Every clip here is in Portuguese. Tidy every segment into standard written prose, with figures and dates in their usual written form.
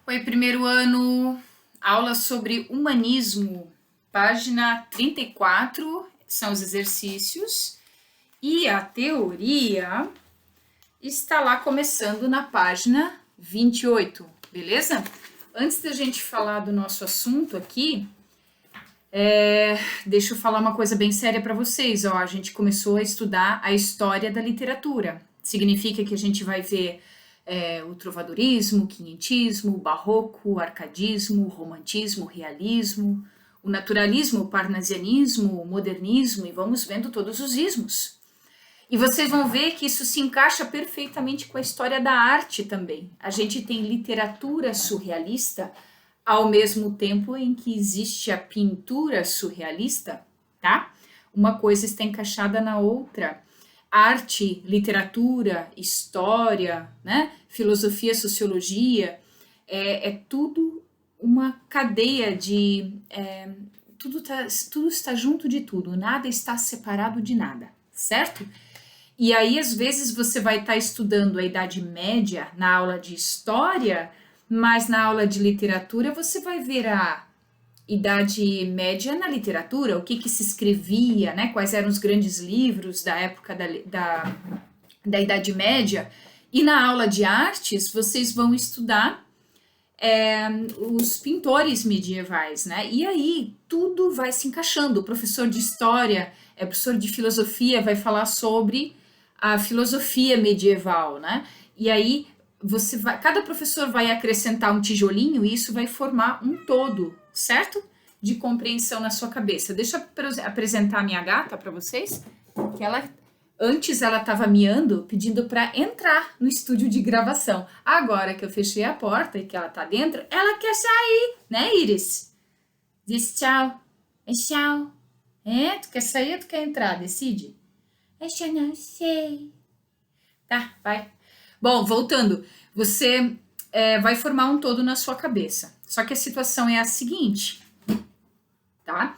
Oi, primeiro ano, aula sobre humanismo, página 34, são os exercícios, e a teoria está lá começando na página 28, beleza? Antes da gente falar do nosso assunto aqui, deixa eu falar uma coisa bem séria para vocês. A gente começou a estudar a história da literatura. Significa que a gente vai ver o trovadorismo, o quinhentismo, o barroco, o arcadismo, o romantismo, o realismo, o naturalismo, o parnasianismo, o modernismo, e vamos vendo todos os ismos. E vocês vão ver que isso se encaixa perfeitamente com a história da arte também. A gente tem literatura surrealista ao mesmo tempo em que existe a pintura surrealista, tá? Uma coisa está encaixada na outra. Arte, literatura, história, né? Filosofia, sociologia, é tudo uma cadeia de... tudo está junto de tudo, nada está separado de nada, certo? E aí, às vezes, você vai estar estudando a Idade Média na aula de história, mas na aula de literatura você vai ver a Idade Média na literatura, o que se escrevia, né? Quais eram os grandes livros da época da Idade Média. E na aula de artes, vocês vão estudar os pintores medievais, né? E aí tudo vai se encaixando. O professor de história, professor de filosofia, vai falar sobre a filosofia medieval, né? E aí cada professor vai acrescentar um tijolinho e isso vai formar um todo, certo? De compreensão na sua cabeça. Deixa eu apresentar a minha gata para vocês, que antes ela estava miando, pedindo para entrar no estúdio de gravação. Agora que eu fechei a porta e que ela está dentro, ela quer sair, né, Iris? Diz tchau. É tchau. Tu quer sair ou tu quer entrar? Decide. Eu não sei. Tá, vai. Bom, voltando. Você vai formar um todo na sua cabeça. Só que a situação é a seguinte, tá?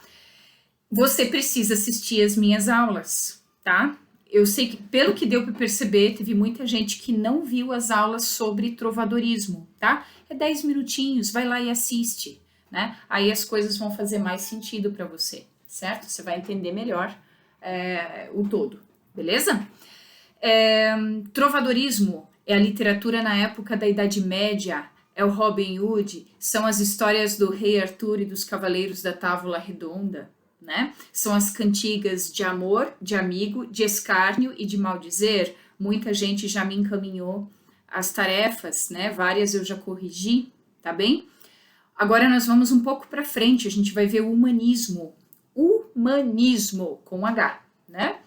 Você precisa assistir as minhas aulas, tá? Eu sei que, pelo que deu para perceber, teve muita gente que não viu as aulas sobre trovadorismo, tá? É 10 minutinhos, vai lá e assiste, né? Aí as coisas vão fazer mais sentido para você, certo? Você vai entender melhor o todo, beleza? Trovadorismo é a literatura na época da Idade Média, é o Robin Hood, são as histórias do Rei Arthur e dos Cavaleiros da Távola Redonda, né? São as cantigas de amor, de amigo, de escárnio e de maldizer. Muita gente já me encaminhou as tarefas, né? Várias eu já corrigi, tá bem? Agora nós vamos um pouco para frente, a gente vai ver o humanismo. Humanismo com H, né?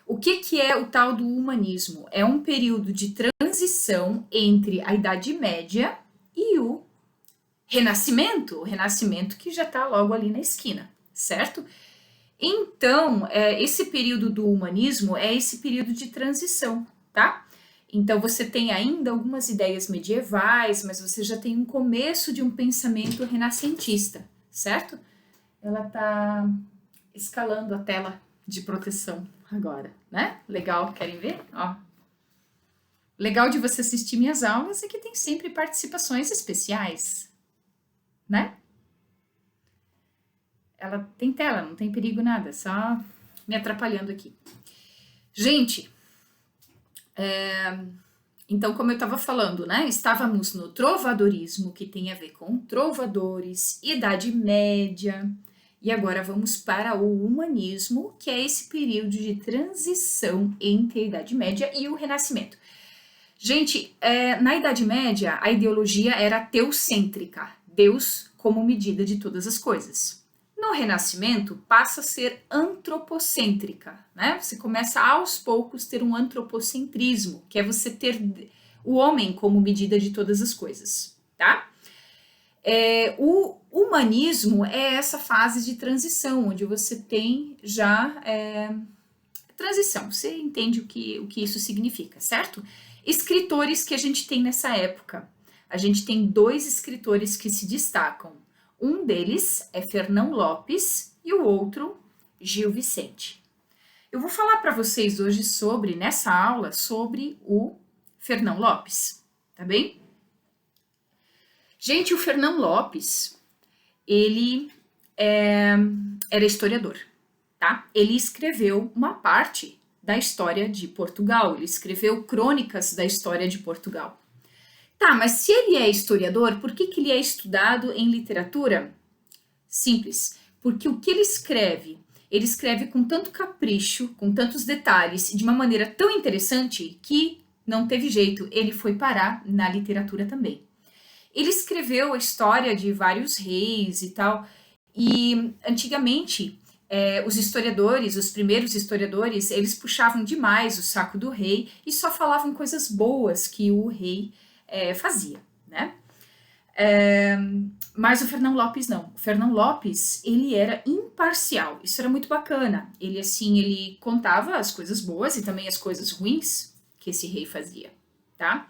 O que é o tal do humanismo? É um período de transição entre a Idade Média e o Renascimento. O Renascimento que já está logo ali na esquina, certo? Então, esse período do humanismo é esse período de transição, tá? Então, você tem ainda algumas ideias medievais, mas você já tem um começo de um pensamento renascentista, certo? Ela tá escalando a tela de proteção agora, né? Legal, querem ver? Ó. Legal de você assistir minhas aulas é que tem sempre participações especiais, né? Ela tem tela, não tem perigo nada, só me atrapalhando aqui. Gente, então, como eu estava falando, né? Estávamos no trovadorismo, que tem a ver com trovadores, Idade Média, e agora vamos para o humanismo, que é esse período de transição entre a Idade Média e o Renascimento. Gente, na Idade Média, a ideologia era teocêntrica, Deus como medida de todas as coisas. No Renascimento, passa a ser antropocêntrica, né? Você começa aos poucos a ter um antropocentrismo, que é você ter o homem como medida de todas as coisas, tá? O humanismo é essa fase de transição, onde você tem já transição, você entende o que isso significa, certo? Escritores que a gente tem nessa época. A gente tem 2 escritores que se destacam. Um deles é Fernão Lopes e o outro, Gil Vicente. Eu vou falar para vocês hoje nessa aula, sobre o Fernão Lopes, tá bem? Gente, o Fernão Lopes, ele era historiador, tá? Ele escreveu uma parte da história de Portugal, ele escreveu crônicas da história de Portugal. Tá, mas se ele é historiador, por que ele é estudado em literatura? Simples, porque o que ele escreve com tanto capricho, com tantos detalhes, de uma maneira tão interessante que não teve jeito, ele foi parar na literatura também. Ele escreveu a história de vários reis e tal, e antigamente os historiadores, os primeiros historiadores, eles puxavam demais o saco do rei e só falavam coisas boas que o rei fazia, né? Mas o Fernão Lopes não. O Fernão Lopes, ele era imparcial. Isso era muito bacana. Ele, assim, ele contava as coisas boas e também as coisas ruins que esse rei fazia, tá?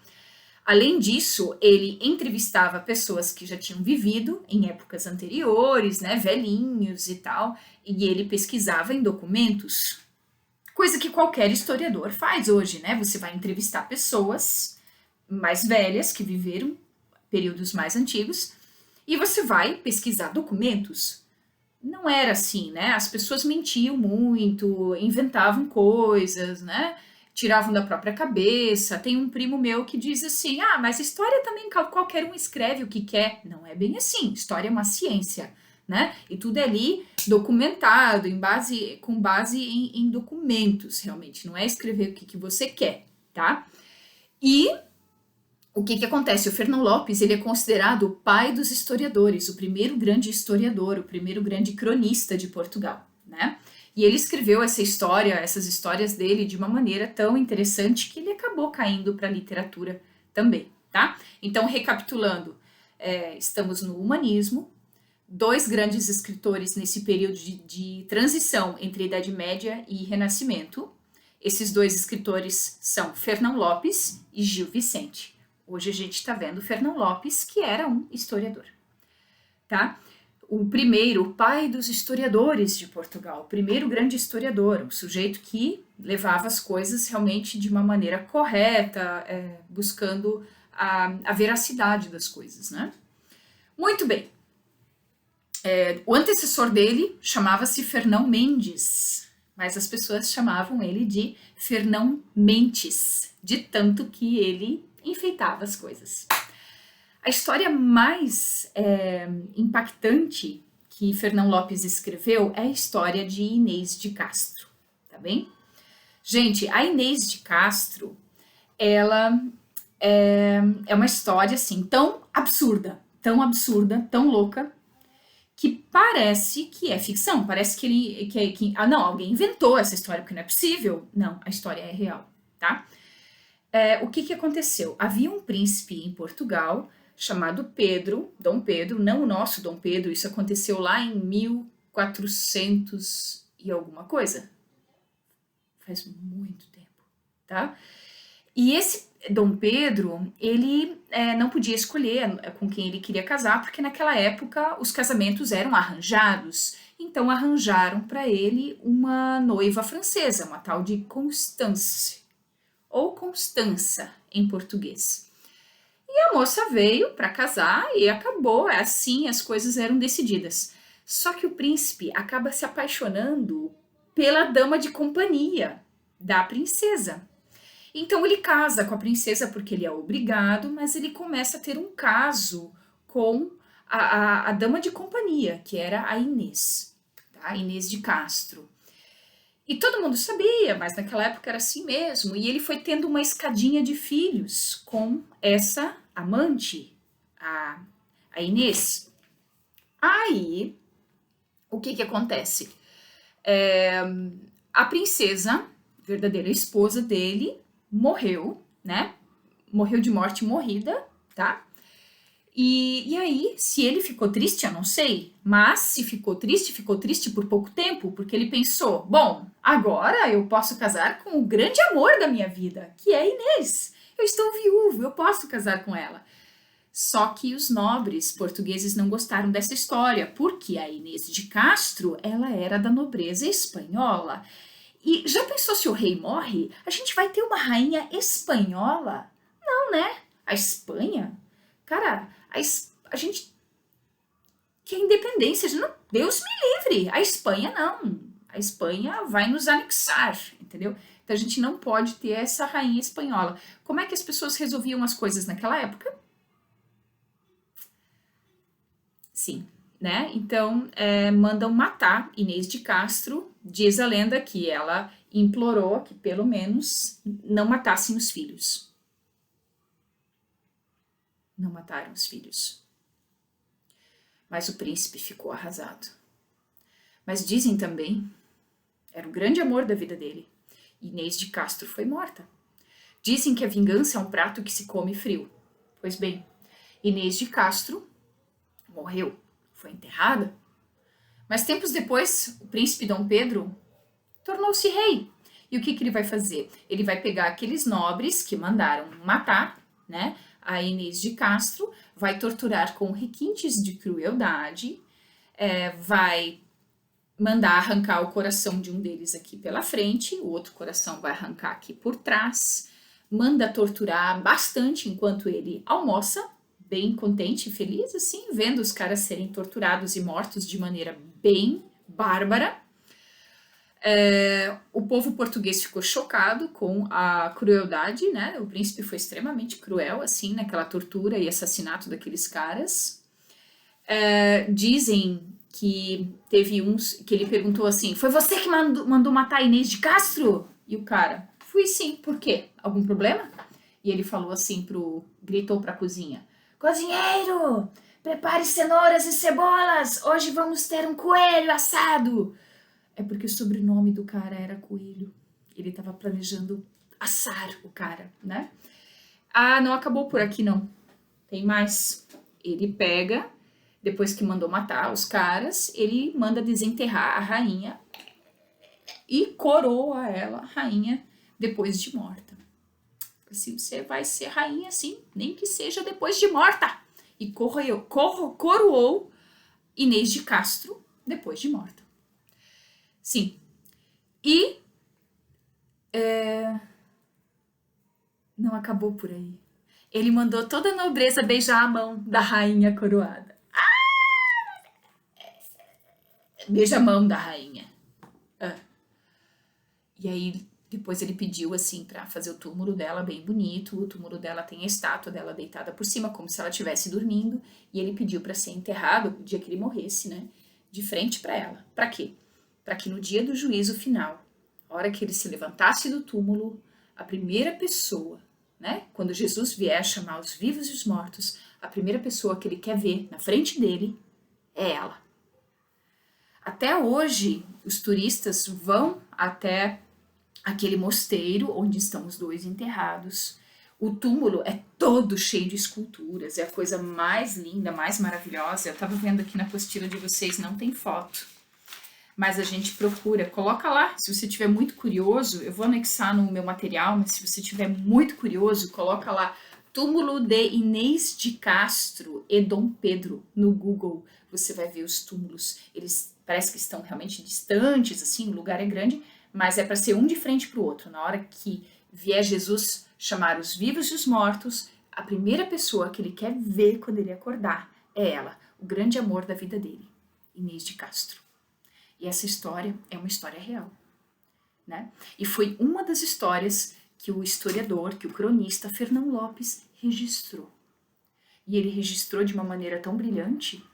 Além disso, ele entrevistava pessoas que já tinham vivido em épocas anteriores, né, velhinhos e tal, e ele pesquisava em documentos, coisa que qualquer historiador faz hoje, né? Você vai entrevistar pessoas mais velhas que viveram períodos mais antigos e você vai pesquisar documentos. Não era assim, né? As pessoas mentiam muito, inventavam coisas, né? Tiravam da própria cabeça. Tem um primo meu que diz assim: ah, mas história também qualquer um escreve o que quer. Não é bem assim. História é uma ciência, né? E tudo é ali documentado, com base em documentos, realmente. Não é escrever o que você quer, tá? E o que acontece? O Fernão Lopes, ele é considerado o pai dos historiadores, o primeiro grande historiador, o primeiro grande cronista de Portugal, né? E ele escreveu essa história, essas histórias dele de uma maneira tão interessante que ele acabou caindo para a literatura também, tá? Então, recapitulando, estamos no humanismo, dois grandes escritores nesse período de transição entre Idade Média e Renascimento. Esses dois escritores são Fernão Lopes e Gil Vicente. Hoje a gente está vendo Fernão Lopes, que era um historiador, tá? O primeiro, o pai dos historiadores de Portugal, o primeiro grande historiador, um sujeito que levava as coisas realmente de uma maneira correta, buscando a veracidade das coisas, né? Muito bem. O antecessor dele chamava-se Fernão Mendes, mas as pessoas chamavam ele de Fernão Mentes, de tanto que ele enfeitava as coisas. A história mais impactante que Fernão Lopes escreveu é a história de Inês de Castro, tá bem? Gente, a Inês de Castro, ela é uma história assim tão absurda, tão louca, que parece que é ficção, parece que não, alguém inventou essa história, porque não é possível. Não, a história é real, tá? O que aconteceu? Havia um príncipe em Portugal chamado Pedro, Dom Pedro, não o nosso Dom Pedro, isso aconteceu lá em 1400 e alguma coisa. Faz muito tempo, tá? E esse Dom Pedro, ele não podia escolher com quem ele queria casar, porque naquela época os casamentos eram arranjados. Então arranjaram para ele uma noiva francesa, uma tal de Constance, ou Constança em português. E a moça veio para casar e acabou, assim as coisas eram decididas. Só que o príncipe acaba se apaixonando pela dama de companhia da princesa. Então ele casa com a princesa porque ele é obrigado, mas ele começa a ter um caso com a dama de companhia, que era a Inês, tá? Inês de Castro. E todo mundo sabia, mas naquela época era assim mesmo. E ele foi tendo uma escadinha de filhos com essa amante, a Inês. Aí, o que acontece? A princesa, verdadeira esposa dele, morreu, né? Morreu de morte morrida, tá? E aí, se ele ficou triste, eu não sei, mas se ficou triste por pouco tempo, porque ele pensou: bom, agora eu posso casar com o grande amor da minha vida, que é Inês. Eu estou viúvo, eu posso casar com ela. Só que os nobres portugueses não gostaram dessa história, porque a Inês de Castro, ela era da nobreza espanhola. E já pensou se o rei morre? A gente vai ter uma rainha espanhola? Não, né? A Espanha? Cara, a gente quer independência. Não, Deus me livre. A Espanha não. A Espanha vai nos anexar, entendeu? Então a gente não pode ter essa rainha espanhola. Como é que as pessoas resolviam as coisas naquela época? Sim, né? Então mandam matar Inês de Castro. Diz a lenda que ela implorou que pelo menos não matassem os filhos. Não mataram os filhos. Mas o príncipe ficou arrasado. Mas dizem também, era o grande amor da vida dele, Inês de Castro foi morta. Dizem que a vingança é um prato que se come frio. Pois bem, Inês de Castro morreu, foi enterrada. Mas tempos depois, o príncipe Dom Pedro tornou-se rei. E o que ele vai fazer? Ele vai pegar aqueles nobres que mandaram matar, né, a Inês de Castro, vai torturar com requintes de crueldade, vai mandar arrancar o coração de um deles aqui pela frente, o outro coração vai arrancar aqui por trás, manda torturar bastante enquanto ele almoça, bem contente e feliz, assim, vendo os caras serem torturados e mortos de maneira bem bárbara. O povo português ficou chocado com a crueldade, né? O príncipe foi extremamente cruel, assim, naquela tortura e assassinato daqueles caras. Dizem que teve uns que ele perguntou assim: foi você que mandou matar a Inês de Castro? E o cara: fui sim, por quê? Algum problema? E ele falou assim gritou pra cozinha: cozinheiro, prepare cenouras e cebolas, hoje vamos ter um coelho assado. É porque o sobrenome do cara era Coelho. Ele estava planejando assar o cara, né? Ah, não acabou por aqui não. Tem mais. Ele pega, depois que mandou matar os caras, ele manda desenterrar a rainha e coroa ela rainha depois de morta. Assim, você vai ser rainha sim, nem que seja depois de morta. E coroou Inês de Castro depois de morta. Sim. E não acabou por aí. Ele mandou toda a nobreza beijar a mão da rainha coroada. Beija a mão da rainha. E aí depois ele pediu assim para fazer o túmulo dela bem bonito. O túmulo dela tem a estátua dela deitada por cima, como se ela estivesse dormindo. E ele pediu para ser enterrado o dia que ele morresse, né? De frente para ela. Para quê? Para que no dia do juízo final, a hora que ele se levantasse do túmulo, a primeira pessoa, né? Quando Jesus vier chamar os vivos e os mortos, a primeira pessoa que ele quer ver na frente dele é ela. Até hoje, os turistas vão até aquele mosteiro onde estão os dois enterrados. O túmulo é todo cheio de esculturas, é a coisa mais linda, mais maravilhosa. Eu estava vendo aqui na apostila de vocês, não tem foto. Mas a gente procura, coloca lá, se você estiver muito curioso, eu vou anexar no meu material, mas se você estiver muito curioso, coloca lá, túmulo de Inês de Castro e Dom Pedro no Google, você vai ver os túmulos, eles parece que estão realmente distantes, assim, o lugar é grande, mas é para ser um de frente para o outro, na hora que vier Jesus chamar os vivos e os mortos, a primeira pessoa que ele quer ver quando ele acordar é ela, o grande amor da vida dele, Inês de Castro. E essa história é uma história real, né? E foi uma das histórias que o historiador, que o cronista Fernão Lopes registrou. E ele registrou de uma maneira tão brilhante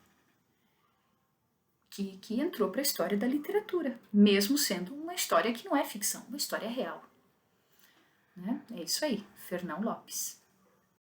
que entrou para a história da literatura, mesmo sendo uma história que não é ficção, uma história real. Né? É isso aí, Fernão Lopes.